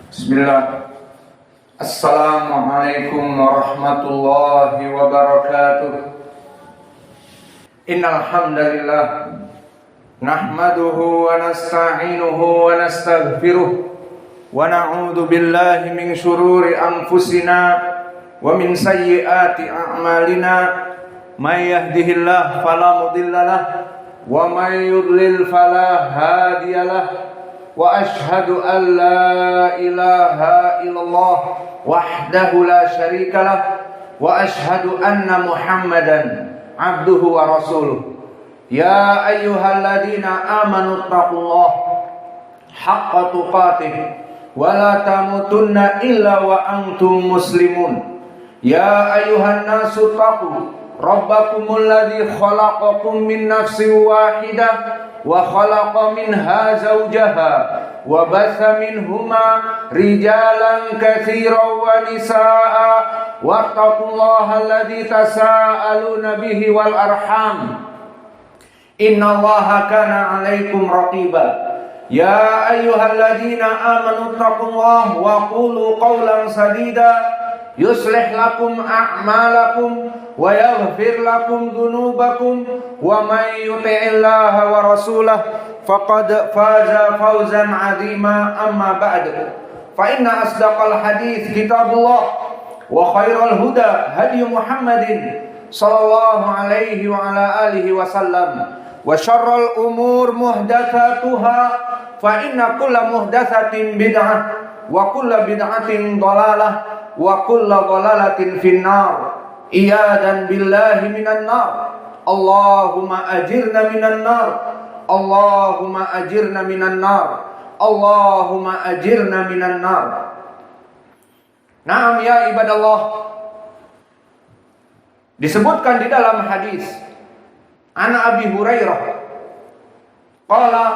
Bismillah. Assalamualaikum warahmatullahi wabarakatuh. Innal hamdalillah nahmaduhu wa nasta'inuhu wa nastaghfiruh wa na'udzu billahi min shururi anfusina wa min sayyiati a'malina. May yahdihillahu fala mudhillalah wa may yudlil fala hadiyalah. Wa ashhadu an la ilaha illallah wahdahu la syarikalah wa ashhadu anna Muhammadan abduhu wa rasuluh. Ya ayyuhalladzina amanu taqullaha haqqa tuqatih wa la tamutunna illa wa antum muslimun. Ya ayyuhan nasu taqu rabbakumul ladzi khalaqakum min nafsin wahidah wa khalaqa minha zawjaha wa batha minhuma rijalan katsiran wa nisaa wattaqullaha alladzi tasaaluna bihi wal arham innallaha kana 'alaikum raqiba. Ya ayyuhalladzina amanu taqullaha wa qulu qawlan sadida yuslih lakum a'malakum wa yaghfir lakum dhunubakum wa may yuti'illaha wa rasulahu faqad faza fawzan 'azima. Amma ba'd, fa inna asdaqal hadits kitabullah wa khairal huda hadi Muhammadin sallallahu alaihi wa ala alihi wasallam wa syarrul umur muhdatsatuha fa inna kulla muhdatsatin bid'ah wa kulla bid'atin dhalalah wa kulla dhalalatin finnar. Iyadan billahi minan nar. Allahumma ajirna minan nar. Allahumma ajirna minan nar. Allahumma ajirna minan nar. Naam ya ibadallah, disebutkan di dalam hadis an Abi Hurairah qala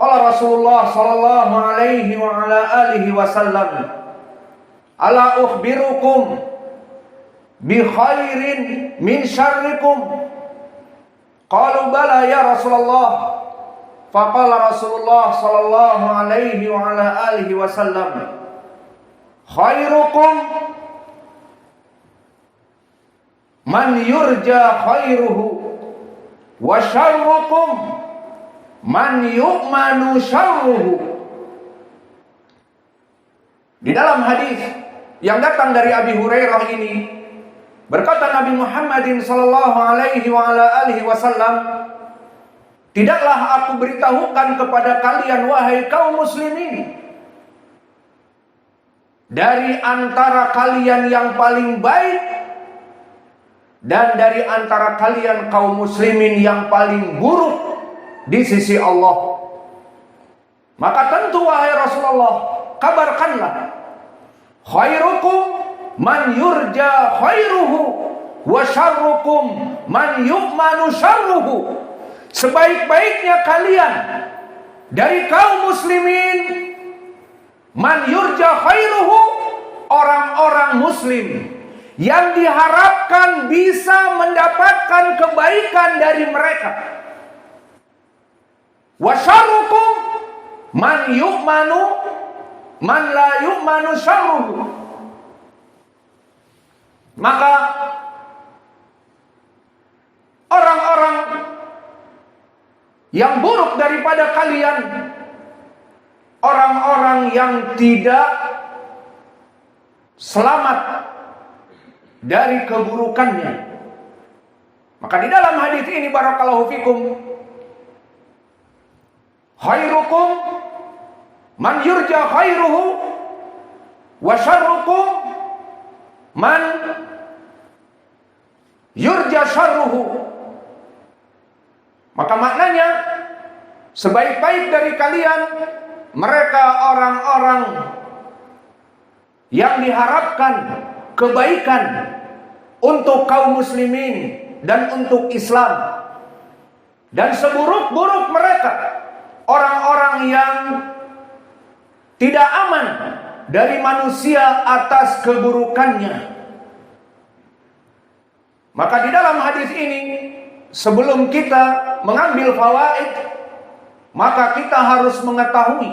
Rasulullah sallallahu alaihi wa ala alihi wasallam, ala ukhbirukum bi khairin min syarrikum? Qalu bala ya Rasulullah. Faqala Rasulullah sallallahu alaihi wa ala alihi wasallam, khairukum man yurja khairuhu wa syarrukum man yu'manu syarruhu. Di dalam hadis yang datang dari Abi Hurairah ini, berkata Nabi Muhammadin sallallahu alaihi wa ala alihi wasallam, tidaklah aku beritahukan kepada kalian wahai kaum muslimin, dari antara kalian yang paling baik dan dari antara kalian kaum muslimin yang paling buruk di sisi Allah. Maka tentu wahai Rasulullah, kabarkanlah, khairukum man yurja khairuhu wa syarrukum man yu'manu syarruhu. Sebaik-baiknya kalian dari kaum muslimin, man yurja khairuhu, orang-orang muslim yang diharapkan bisa mendapatkan kebaikan dari mereka, wa syarrukum man yu'manu man la yu'manu syarruhu. Maka orang-orang yang buruk daripada kalian, orang-orang yang tidak selamat dari keburukannya. Maka di dalam hadis ini barakallahu fikum, khairukum man yurja khairuhu wa syarrukum man yurja syarruhu. Maka maknanya, sebaik-baik dari kalian mereka orang-orang yang diharapkan kebaikan untuk kaum muslimin dan untuk Islam, dan seburuk-buruk mereka orang-orang yang tidak aman dari manusia atas keburukannya. Maka di dalam hadis ini, sebelum kita mengambil fawaid, maka kita harus mengetahui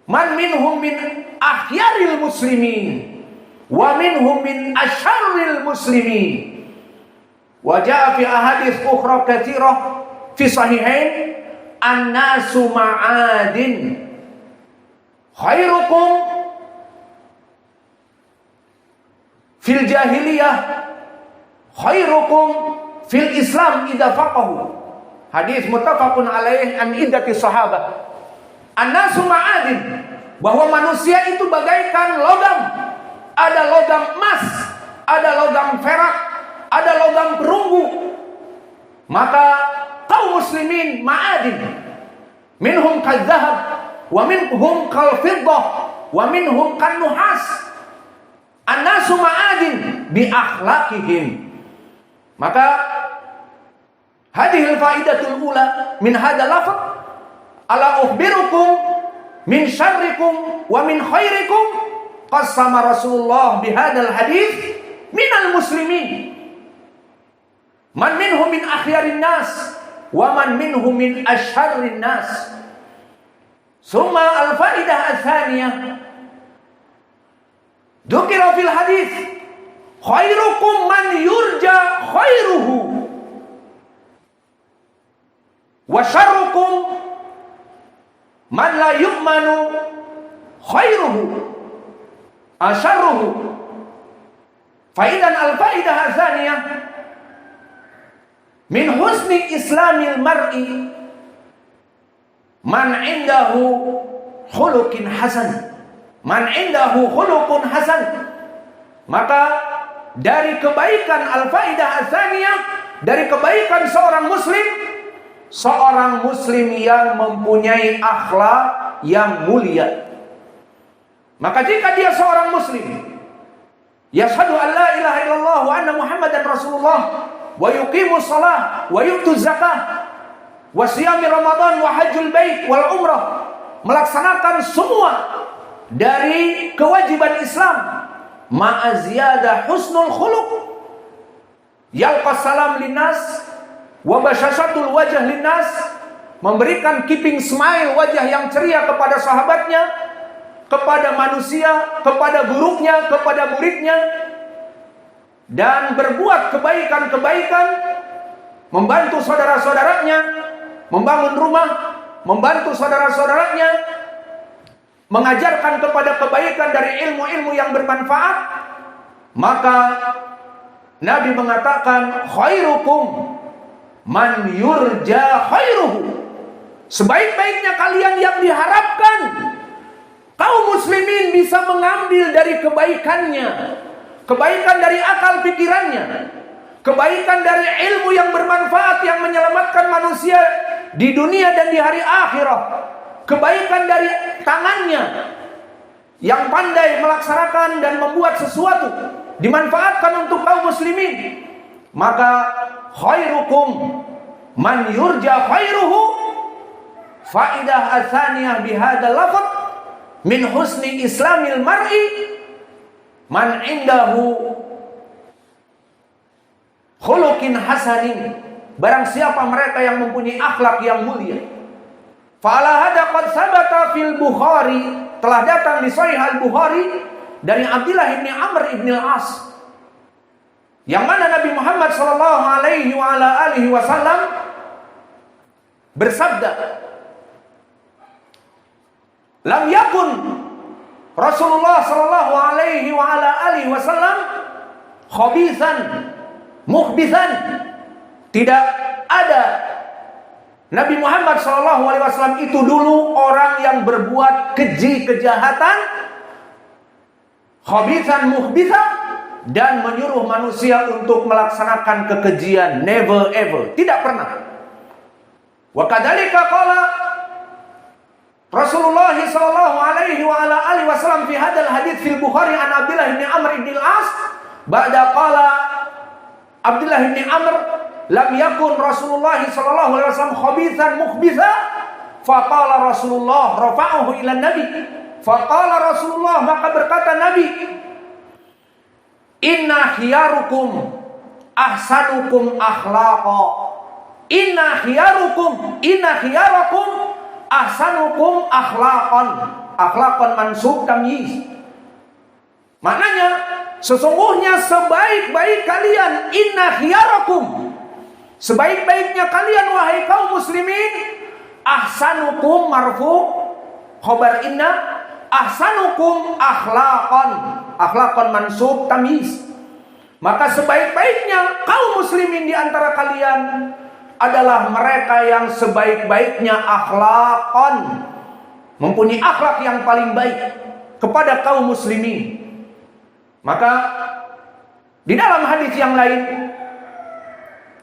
Man minhum min akhyaril muslimin wa minhum min asyarril muslimin. Wa jaa fi ahadits ukhra katsirah fi sahihain an-nasu ma'adin khairukum fil jahiliyah khairukum fil Islam idza faqahu. Hadis muttafaqun alaih an iddati sahabat. An-nasu ma'adin, bahwa manusia itu bagaikan logam. Ada logam emas, ada logam perak, ada logam perunggu. Maka kaum muslimin ma'adin. Minhum kal-zahab, wa minhum kal-fiddah, wa minhum kan-nuhas. An-nasu ma'adin bi akhlaqihim. Maka hadhil faidatul ula min hadzal lafz ala ukhbirukum min syarrikum wa min khairikum qassama Rasulullah bihadzal hadits minal muslimin man minhum min akhyarin nas wa man minhum min asyarrin nas. Summa al faidah ats-tsaniyah dzukira fil hadits khairukum man yurja khairuhu wa syarrukum man la yu'manu khairuhu asyarruhu. Faidan al-faidah ats-tsaniyah min husni islamil mar'i man indahu khuluqin hasan. Man indahu khuluqun hasan. Maka dari kebaikan al-faidah ats-tsaniyah, dari kebaikan seorang muslim yang mempunyai akhlak yang mulia. Maka jika dia seorang muslim yashhadu an la ilaha illallah wa anna muhammadan rasulullah wa yuqimus shalah wa yu'tuz zakah wa siyami ramadan wa hajjul bait wal umrah, melaksanakan semua dari kewajiban Islam ma'a ziyadah husnul khuluq, yalqas salam linnas wa basyashatul wajah linnas, memberikan keeping smile, wajah yang ceria kepada sahabatnya, kepada manusia, kepada gurunya, kepada muridnya, dan berbuat kebaikan-kebaikan, membantu saudara-saudaranya, membangun rumah, membantu saudara-saudaranya, mengajarkan kepada kebaikan dari ilmu-ilmu yang bermanfaat. Maka Nabi mengatakan khairukum man yurja khairuhu. Sebaik-baiknya kalian yang diharapkan kaum muslimin bisa mengambil dari kebaikannya, kebaikan dari akal pikirannya, kebaikan dari ilmu yang bermanfaat yang menyelamatkan manusia di dunia dan di hari akhirat, kebaikan dari tangannya yang pandai melaksanakan dan membuat sesuatu dimanfaatkan untuk kaum muslimin. Maka khairukum man yurja khairuhu. Faidah ats-tsaniyah bihadzal lafz min husni islamil mar'i man indahu khuluqin hasanin. Barang siapa mereka yang mempunyai akhlak yang mulia. Fa'ala hadza qad sabata fil Bukhari, telah datang di Sahih Al-Bukhari dari Abdullah bin Amr bin Al-As, yang mana Nabi Muhammad sallallahu alaihi wa ala alihi wasallam bersabda, lam yakun Rasulullah sallallahu alaihi wa ala alihi wasallam khabisan mukhbisan. Tidak ada Nabi Muhammad SAW itu dulu orang yang berbuat keji, kejahatan, khabisan mukhbisan, dan menyuruh manusia untuk melaksanakan kekejian. Never ever, tidak pernah. Wa kadzalika qala Rasulullah sallallahu alaihi wa ala alihi wasallam fi hadzal hadits fil Bukhari an Abdullah bin Amr bin Al-As ba'da qala Abdullah bin Amr lam yakun Rasulullah sallallahu alaihi wasallam khabithan mukhbitha. Faqala Rasulullah rafa'ahu ila Nabi. Faqala Rasulullah, maka berkata Nabi, inna khiyarukum ahsanukum akhlaqa. Inna khiyarakum ahsanukum akhlaqan. akhlaqan mansub tamyiz. Maknanya sesungguhnya sebaik-baik kalian, inna khiyarakum, sebaik-baiknya kalian wahai kaum muslimin, ahsanukum marfu khobar inna, ahsanukum akhlaqan mansub tamyiz. Maka sebaik-baiknya kaum muslimin di antara kalian adalah mereka yang sebaik-baiknya akhlaqan, mempunyai akhlak yang paling baik kepada kaum muslimin. Maka di dalam hadis yang lain,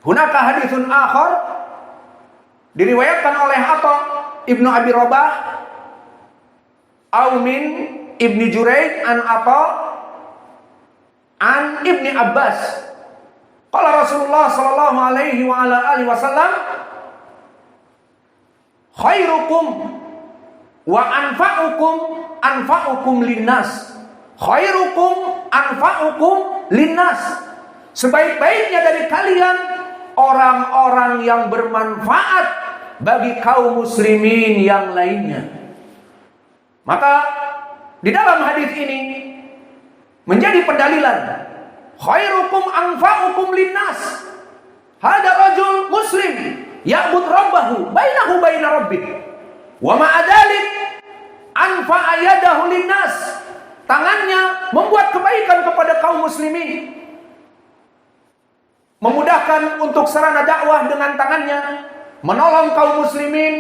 hunaka haditsun akhar, diriwayatkan oleh Atha ibnu Abi Rabah au min Ibni Juraij an Atha an Ibni Abbas qala Rasulullah sallallahu alaihi wa ala alihi wasallam khairukum wa anfa'ukum linnas, khairukum anfa'ukum linnas, sebaik-baiknya dari kalian orang-orang yang bermanfaat bagi kaum muslimin yang lainnya. Maka di dalam hadis ini menjadi pendalilan khairukum anfa'ukum linnas. Hada rajul muslim ya'bud rabbahu bainahu baina rabbih wa ma'a dzalik anfa'a yadahu linnas. Tangannya membuat kebaikan kepada kaum muslimin, memudahkan untuk sarana dakwah dengan tangannya, menolong kaum muslimin,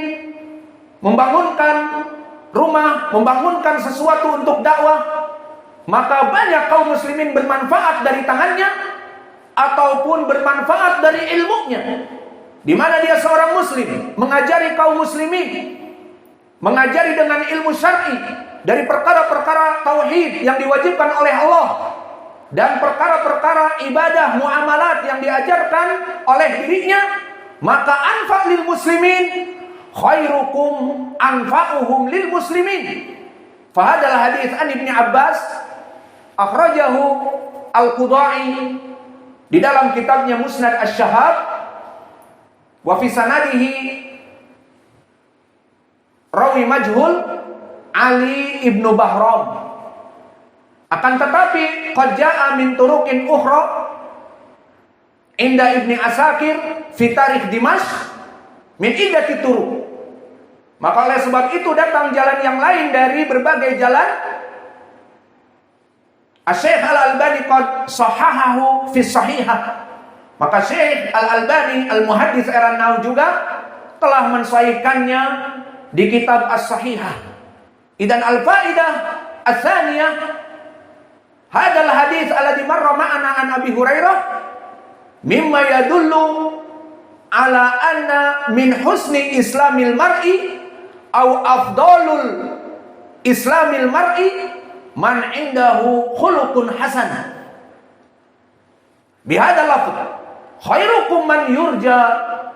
membangunkan rumah, membangunkan sesuatu untuk dakwah. Maka banyak kaum muslimin bermanfaat dari tangannya ataupun bermanfaat dari ilmunya, di mana dia seorang muslim mengajari kaum muslimin, mengajari dengan ilmu syar'i dari perkara-perkara tauhid yang diwajibkan oleh Allah dan perkara-perkara ibadah muamalat yang diajarkan oleh dirinya. Maka anfa' lil muslimin khairukum anfa'uhum lil muslimin. Fahadal hadits an Ibni Abbas akhrajahu Al-Qudai di dalam kitabnya Musnad Asy-Syahab wa fi sanadihi rawi majhul Ali ibnu Bahram. Akan tetapi qad jaa min turuqin ukhra inda Ibni Asakir fi tarikh Dimashq min iddati turuq. Maka oleh sebab itu datang jalan yang lain dari berbagai jalan. Asy-Syaikh Al-Albani qad sahahahu fi sahihah. Maka Syekh Al-Albani Al-Muhaddits Ar-Nawawi juga telah mensahihkannya di kitab As-Sahihah. Idan al-faidah ats-tsaniyah hadal hadits alladhi marra ma'ana an Abi Hurairah mimma yadullu ala anna min husni islamil mar'i au afdalul islamil mar'i man indahu khuluqun hasan. Bihadal lafz khairukum man yurja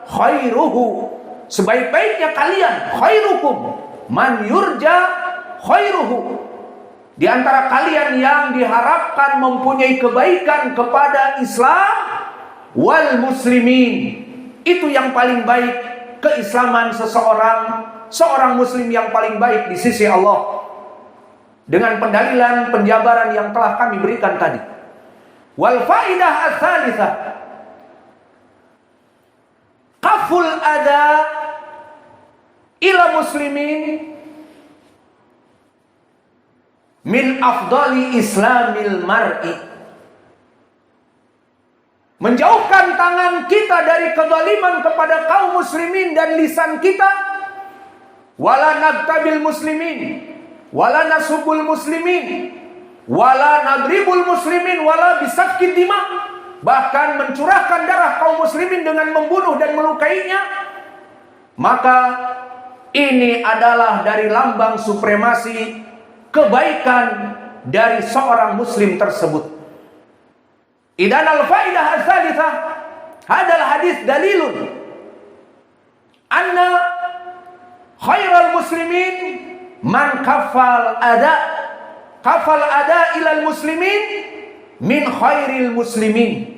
khairuhu, sebaik-baiknya kalian, khairukum man yurja khairuhu, di antara kalian yang diharapkan mempunyai kebaikan kepada Islam wal muslimin, itu yang paling baik keislaman seorang muslim yang paling baik di sisi Allah, dengan pendalilan penjabaran yang telah kami berikan tadi. Wal faidah ats-tsalitsah qaful ada ila muslimin min afdali islamil mar'i, menjauhkan tangan kita dari kezaliman kepada kaum muslimin dan lisan kita. Wala nagtabil muslimin wala nasubul muslimin wala nadribul muslimin wala bisafkid dima, bahkan mencurahkan darah kaum muslimin dengan membunuh dan melukainya. Maka ini adalah dari lambang supremasi kebaikan dari seorang muslim tersebut. Idan al-faidah ats-tsalitsah hadal hadis dalilun anna khairal muslimin man kafal ada ilal muslimin min khairil muslimin.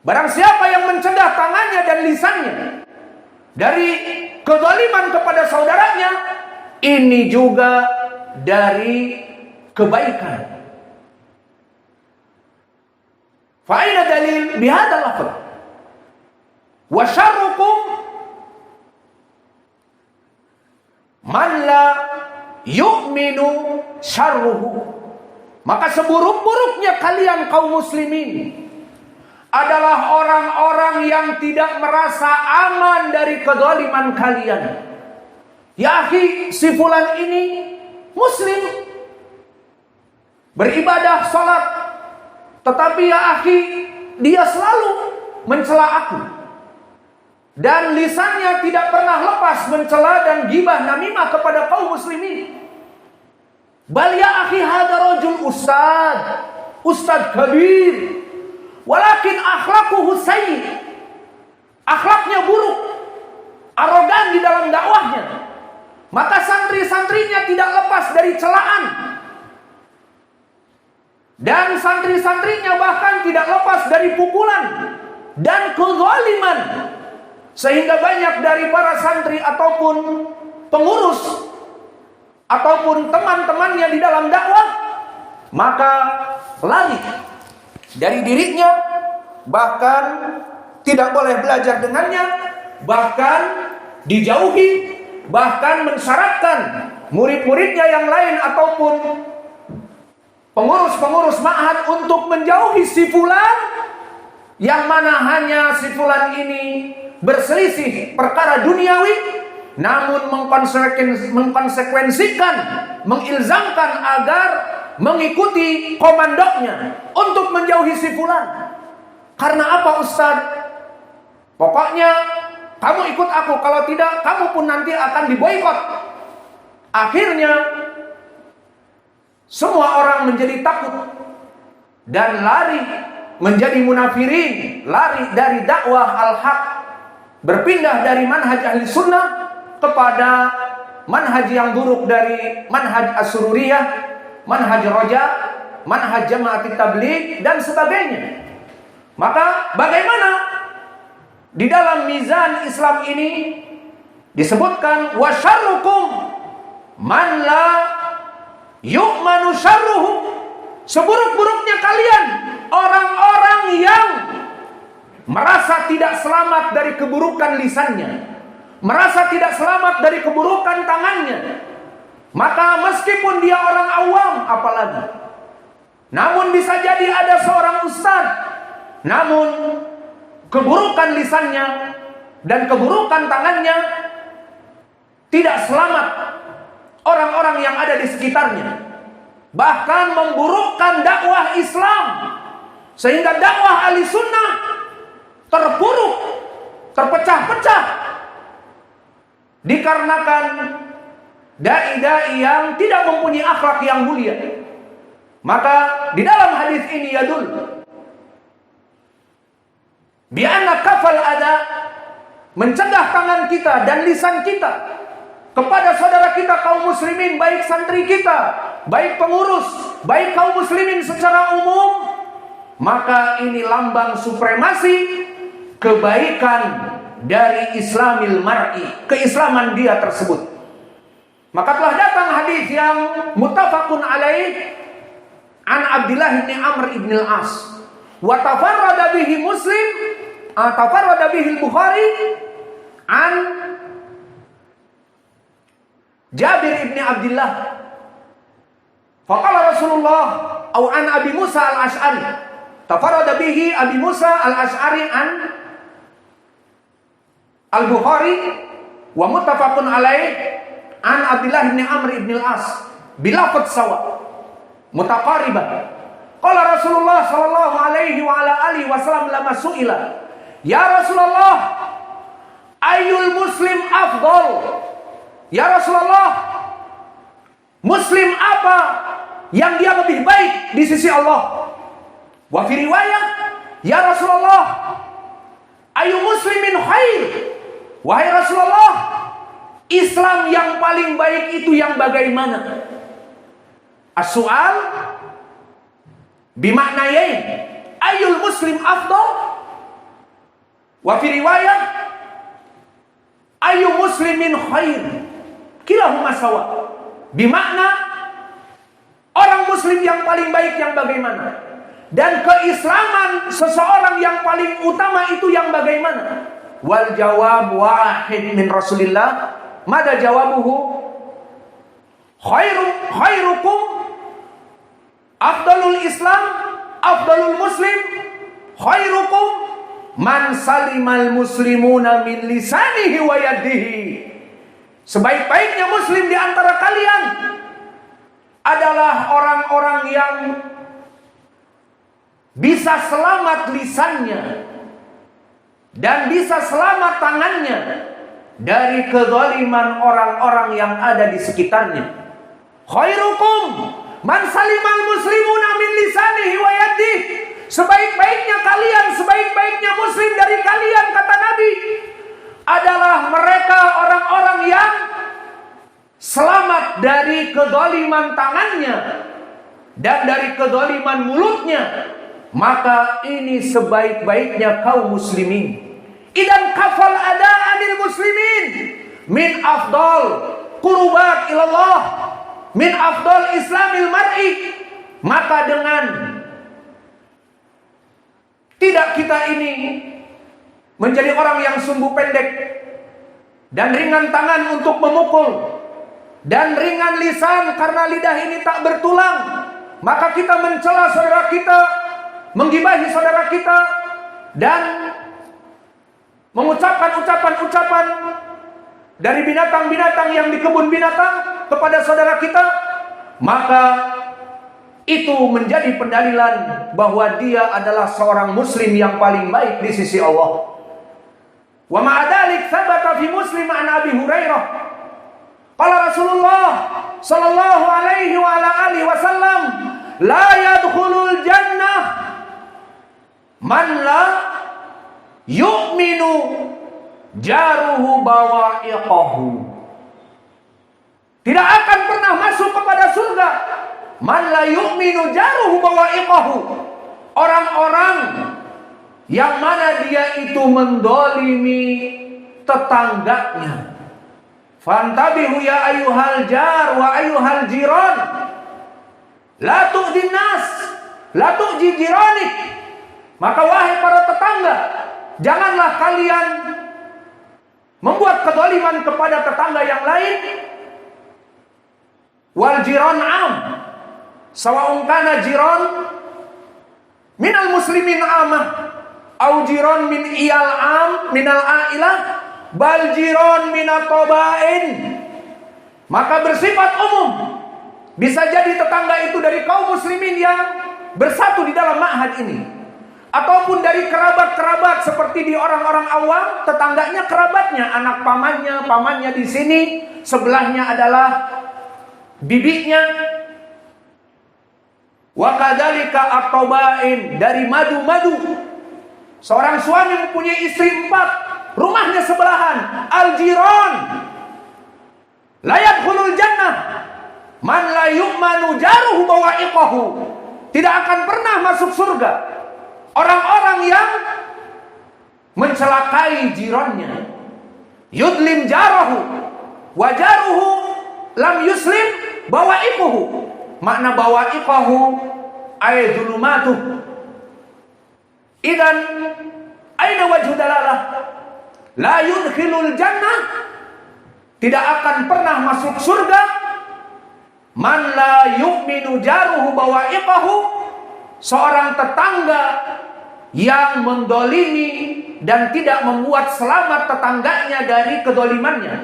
Barang siapa yang mencegah tangannya dan lisannya dari kezaliman kepada saudaranya, ini juga dari kebaikan. Fa'ina dalil bihadal lafaz. Wa syarrukum man la yu'minu syarruhu. Maka seburuk-buruknya kalian kaum muslimin adalah orang-orang yang tidak merasa aman dari kezaliman kalian. Ya akhi, si fulan ini muslim, beribadah, salat, tetapi ya akhi, dia selalu mencela aku. Dan lisannya tidak pernah lepas mencela dan gibah namimah kepada kaum muslimin. Bal ya akhi, hada rajul ustad kabir, walakin akhlaquhu sayyi. Akhlaknya buruk, arogan di dalam dakwahnya. Maka santri-santrinya tidak lepas dari celaan. Dan santri-santrinya bahkan tidak lepas dari pukulan dan kezaliman. Sehingga banyak dari para santri ataupun pengurus ataupun teman-temannya di dalam dakwah, maka lari dari dirinya, bahkan tidak boleh belajar dengannya, bahkan dijauhi, bahkan mensyaratkan murid-muridnya yang lain ataupun pengurus-pengurus ma'had untuk menjauhi si fulan, yang mana hanya si fulan ini berselisih perkara duniawi, namun mengkonsekuensikan, mengilzamkan agar mengikuti komandonya untuk menjauhi si fulan. Karena apa Ustaz? Pokoknya kamu ikut aku, kalau tidak kamu pun nanti akan diboikot. Akhirnya semua orang menjadi takut dan lari menjadi munafirin, lari dari dakwah al-haq, berpindah dari manhaj ahli sunnah kepada manhaj yang buruk dari manhaj as-sururiyah, manhaj roja, manhaj jamaat tabligh dan sebagainya. Maka bagaimana di dalam mizan Islam ini disebutkan wa syarrukum man la yu'manu syarruhu. Seburuk-buruknya kalian orang-orang yang merasa tidak selamat dari keburukan lisannya, merasa tidak selamat dari keburukan tangannya. Maka meskipun dia orang awam apalagi, namun bisa jadi ada seorang ustaz, namun keburukan lisannya dan keburukan tangannya tidak selamat orang-orang yang ada di sekitarnya, bahkan memburukkan dakwah Islam, sehingga dakwah ahli sunnah terpuruk, terpecah-pecah, dikarenakan dai-dai yang tidak mempunyai akhlak yang mulia. Maka di dalam hadis ini yadul bi anna kafal ada, mencegah tangan kita dan lisan kita kepada saudara kita kaum muslimin, baik santri kita, baik pengurus, baik kaum muslimin secara umum, maka ini lambang supremasi kebaikan dari Islamil mar'i, keislaman dia tersebut. Maka telah datang hadis yang muttafaqun alaih an Abdullah bin Amr ibn al-As, wa tafarrada bihi Muslim, tafarrada bihi al-Bukhari an Jabir ibn Abdullah. Faqala Rasulullah au an Abi Musa al-Ash'ari, tafarrada bihi Abi Musa al-Ash'ari an al-Bukhari wa muttafaqun alaih an Abdullah bin Amr ibn al-As bilafadz sawa mutaqariban. Qala Rasulullah sallallahu alaihi wa ala alihi wasallam lama su'ila, ya Rasulullah, ayyul muslim afdal? Ya Rasulullah, muslim apa yang dia lebih baik di sisi Allah? Wa fi riwayah, ya Rasulullah, ayu muslimin khair? Wahai Rasulullah, Islam yang paling baik itu yang bagaimana? As-su'al bimaknayain, ayul muslim afdal? Wa fi riwayah, ayu muslimin khair? Kilahuma sawa. Bimakna muslim yang paling baik yang bagaimana? Dan keislaman seseorang yang paling utama itu yang bagaimana? Wal jawab wahid min Rasulillah. Mada jawabuhu? Khairukum afdalul Islam, afdalul muslim, khairukum man salimal muslimuna min lisanihi wa yadihi. Sebaik-baiknya muslim di antara kalian adalah orang-orang yang bisa selamat lisannya dan bisa selamat tangannya dari kezaliman orang-orang yang ada di sekitarnya. Khairukum man salimal muslimuna min lisanihi wa yadihi. Sebaik-baiknya kalian, sebaik-baiknya muslim dari kalian, kata Nabi, adalah mereka orang-orang yang selamat dari kezaliman tangannya dan dari kezaliman mulutnya. Maka ini sebaik-baiknya kaum muslimin. Idan kafal ada anil muslimin min afdal qurubat ilallah, min afdal islamil mar'i. Maka dengan tidak kita ini menjadi orang yang sumbu pendek dan ringan tangan untuk memukul dan ringan lisan karena lidah ini tak bertulang, maka kita mencela saudara kita, menggibahi saudara kita, dan mengucapkan ucapan-ucapan dari binatang-binatang yang di kebun binatang kepada saudara kita, maka itu menjadi pendalilan bahwa dia adalah seorang muslim yang paling baik di sisi Allah. Wa ma'adalik sabata fi Muslim an Abi Hurairah qala Rasulullah sallallahu alaihi wa ala alihi wasallam la yadkhulul jannah man la yu'minu jaruhu bawa'iqahu. Tidak akan pernah masuk kepada surga man la yu'minu jaruhu bawa'iqahu, orang-orang yang mana dia itu mendolimi tetangganya. Fantabihu ya ayyuhal jar wa ayyuhal jiran, la tu'din nas, la tu'ji jiranik. Maka wahai para tetangga, janganlah kalian membuat kezaliman kepada tetangga yang lain. Wal jiran am, sawa'un kana jiran minal muslimin amah au jiran min iyal am minal ailah bal jiran minat tobain. Maka bersifat umum, bisa jadi tetangga itu dari kaum muslimin yang bersatu di dalam ma'had ini, ataupun dari kerabat-kerabat seperti di orang-orang awam, tetangganya kerabatnya, anak pamannya, pamannya di sini, sebelahnya adalah bibinya. Wa kadzalika at-tobain, dari madu-madu. Seorang suami mempunyai istri 4, rumahnya sebelahan. Al-jiran la yadkhulul jannah man la yu'manu jaruhu bawa'iqahu. Tidak akan pernah masuk surga orang-orang yang mencelakai jirannya. Yudlim jarahu wa jaruhu lam yuslim bawa'iquhu. Makna bawa'iqahu ay zulumatuh. Idan aina wajhu dalalah? La yudkhilul jannah, tidak akan pernah masuk surga man la yu'minu jaruhu bawa'iqahu, seorang tetangga yang mendolimi dan tidak membuat selamat tetangganya dari kedolimannya.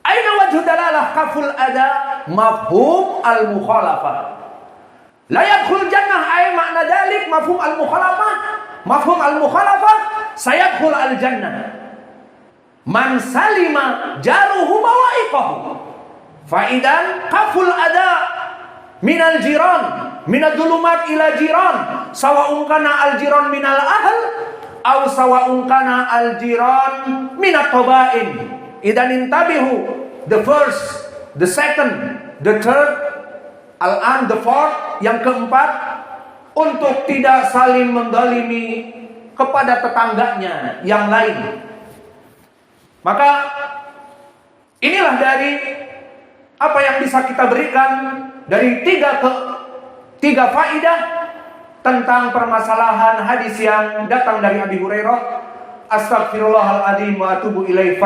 Aina wajhu dalalah kaful ada mafhum al-mukhalafah. La yadkhul jannah ay makna dalik mafhum al-mukhalafah. Mafhum al-mukhalafah sayadkhul al-jannah man salima jaruhu bawa'iqahu. Faidan kaful ada minal jiran, minal dhulumat ila jiran, sawa'un kana al-jiran minal ahl aw sawa'un kana al-jiran minat tobain. Idan intabihu, the first, the second, the third, al-an, the fourth, yang keempat, untuk tidak saling mendolimi kepada tetangganya yang lain. Maka inilah dari apa yang bisa kita berikan dari 3 3 faidah tentang permasalahan hadis yang datang dari Abi Hurairah. Astaghfirullahaladzim wa atubu ilaih.